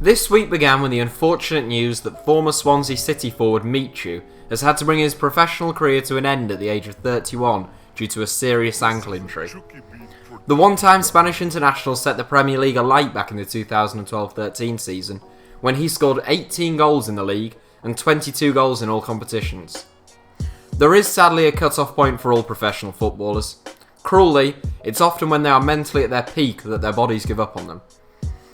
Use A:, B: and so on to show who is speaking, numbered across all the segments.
A: This week began with the unfortunate news that former Swansea City forward Michu has had to bring his professional career to an end at the age of 31 due to a serious ankle injury. The one-time Spanish international set the Premier League alight back in the 2012-13 season, when he scored 18 goals in the league and 22 goals in all competitions. There is sadly a cut-off point for all professional footballers. Cruelly, it's often when they are mentally at their peak that their bodies give up on them.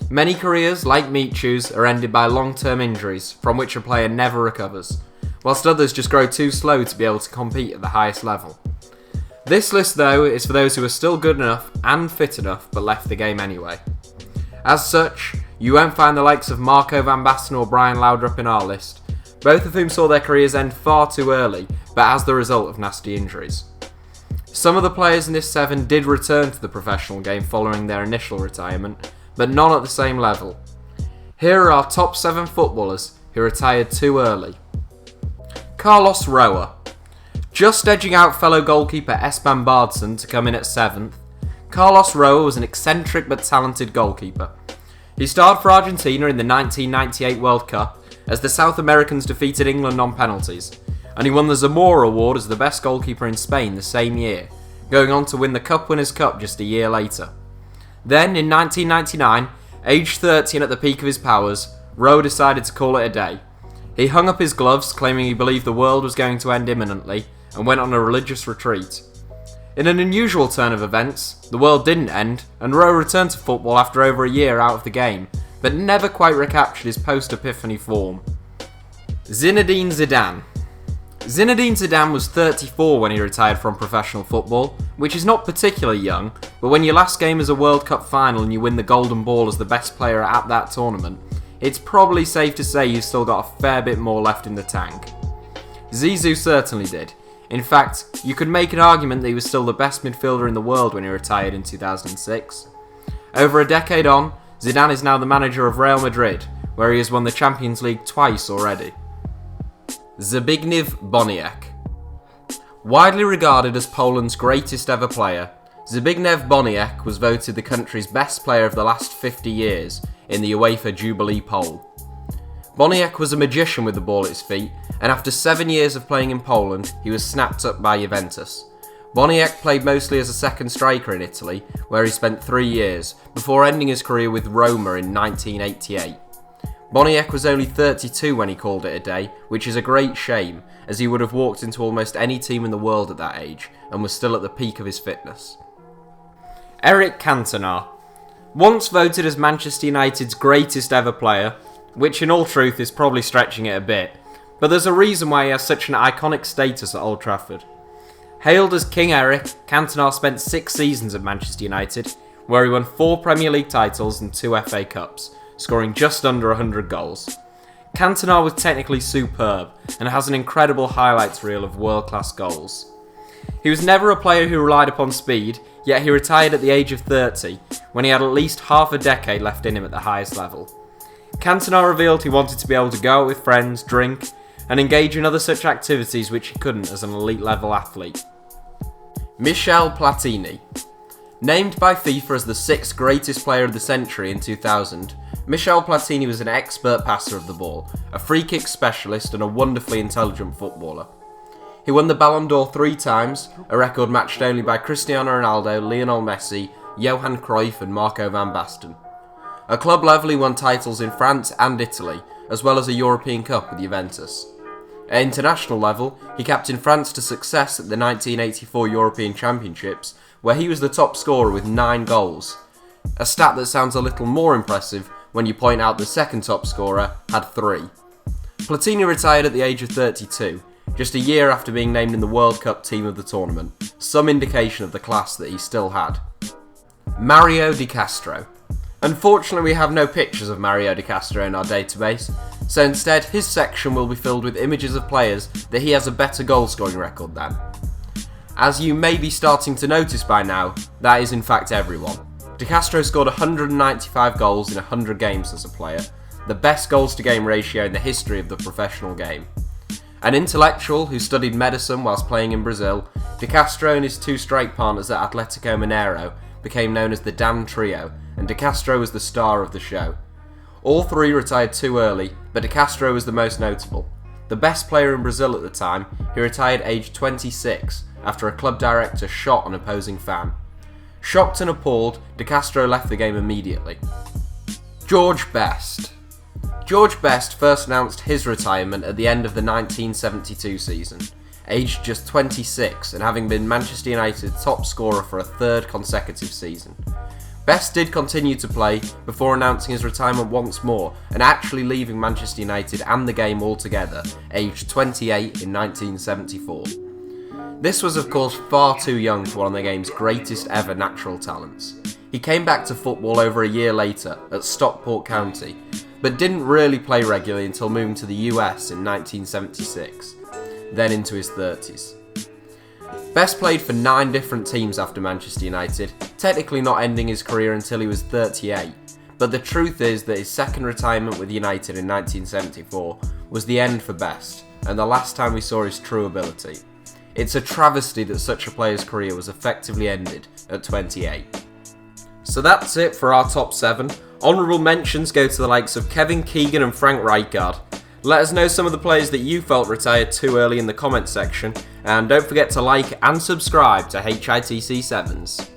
A: Many careers, like Michu's, are ended by long-term injuries, from which a player never recovers, whilst others just grow too slow to be able to compete at the highest level. This list, though, is for those who are still good enough and fit enough but left the game anyway. As such, you won't find the likes of Marco van Basten or Brian Laudrup in our list, both of whom saw their careers end far too early, but as the result of nasty injuries. Some of the players in this 7 did return to the professional game following their initial retirement, but none at the same level. Here are our top 7 footballers who retired too early. Carlos Roa. Just edging out fellow goalkeeper Espan Bardson to come in at 7th, Carlos Roa was an eccentric but talented goalkeeper. He starred for Argentina in the 1998 World Cup as the South Americans defeated England on penalties, and he won the Zamora Award as the best goalkeeper in Spain the same year, going on to win the Cup Winners' Cup just a year later. Then, in 1999, aged 30 and at the peak of his powers, Rowe decided to call it a day. He hung up his gloves, claiming he believed the world was going to end imminently, and went on a religious retreat. In an unusual turn of events, the world didn't end, and Rowe returned to football after over a year out of the game, but never quite recaptured his post-Epiphany form. Zinedine Zidane. Zinedine Zidane was 34 when he retired from professional football, which is not particularly young, but when your last game is a World Cup final and you win the Golden Ball as the best player at that tournament, it's probably safe to say you've still got a fair bit more left in the tank. Zizou certainly did. In fact, you could make an argument that he was still the best midfielder in the world when he retired in 2006. Over a decade on, Zidane is now the manager of Real Madrid, where he has won the Champions League twice already. Zbigniew BONIEK. Widely regarded as Poland's greatest ever player, Zbigniew BONIEK was voted the country's best player of the last 50 years in the UEFA Jubilee poll. BONIEK was a magician with the ball at his feet, and after 7 years of playing in Poland, he was snapped up by Juventus. BONIEK played mostly as a second striker in Italy, where he spent 3 years, before ending his career with Roma in 1988. BONIEK was only 32 when he called it a day, which is a great shame, as he would have walked into almost any team in the world at that age, and was still at the peak of his fitness. Eric Cantona. Once voted as Manchester United's greatest ever player, which in all truth is probably stretching it a bit, but there's a reason why he has such an iconic status at Old Trafford. Hailed as King Eric, Cantona spent 6 seasons at Manchester United, where he won 4 Premier League titles and 2 FA Cups, scoring just under 100 goals. Cantona was technically superb, and has an incredible highlights reel of world-class goals. He was never a player who relied upon speed, yet he retired at the age of 30, when he had at least half a decade left in him at the highest level. Cantona revealed he wanted to be able to go out with friends, drink, and engage in other such activities which he couldn't as an elite-level athlete. Michel Platini. Named by FIFA as the 6th greatest player of the century in 2000, Michel Platini was an expert passer of the ball, a free-kick specialist and a wonderfully intelligent footballer. He won the Ballon d'Or 3 times, a record matched only by Cristiano Ronaldo, Lionel Messi, Johan Cruyff and Marco van Basten. At club level he won titles in France and Italy, as well as a European Cup with Juventus. At international level, he captained France to success at the 1984 European Championships, where he was the top scorer with 9 goals. A stat that sounds a little more impressive when you point out the second top scorer had 3. Platini retired at the age of 32, just a year after being named in the World Cup team of the tournament, some indication of the class that he still had. Mario Di Castro. Unfortunately, we have no pictures of Mario Di Castro in our database, so instead his section will be filled with images of players that he has a better goal-scoring record than. As you may be starting to notice by now, that is in fact everyone. Di Castro scored 195 goals in 100 games as a player, the best goals-to-game ratio in the history of the professional game. An intellectual who studied medicine whilst playing in Brazil, Di Castro and his 2 strike partners at Atletico Mineiro became known as the Dan Trio, and Di Castro was the star of the show. All three retired too early, but de Castro was the most notable. The best player in Brazil at the time, he retired aged 26 after a club director shot an opposing fan. Shocked and appalled, de Castro left the game immediately. George Best. George Best first announced his retirement at the end of the 1972 season, aged just 26 and having been Manchester United's top scorer for a third consecutive season. Best did continue to play before announcing his retirement once more and actually leaving Manchester United and the game altogether, aged 28 in 1974. This was of course far too young for one of the game's greatest ever natural talents. He came back to football over a year later at Stockport County, but didn't really play regularly until moving to the US in 1976, then into his 30s. Best played for 9 different teams after Manchester United, technically not ending his career until he was 38, but the truth is that his second retirement with United in 1974 was the end for Best, and the last time we saw his true ability. It's a travesty that such a player's career was effectively ended at 28. So that's it for our top 7. Honourable mentions go to the likes of Kevin Keegan and Frank Rijkaard. Let us know some of the players that you felt retired too early in the comments section, and don't forget to like and subscribe to HITC 7s.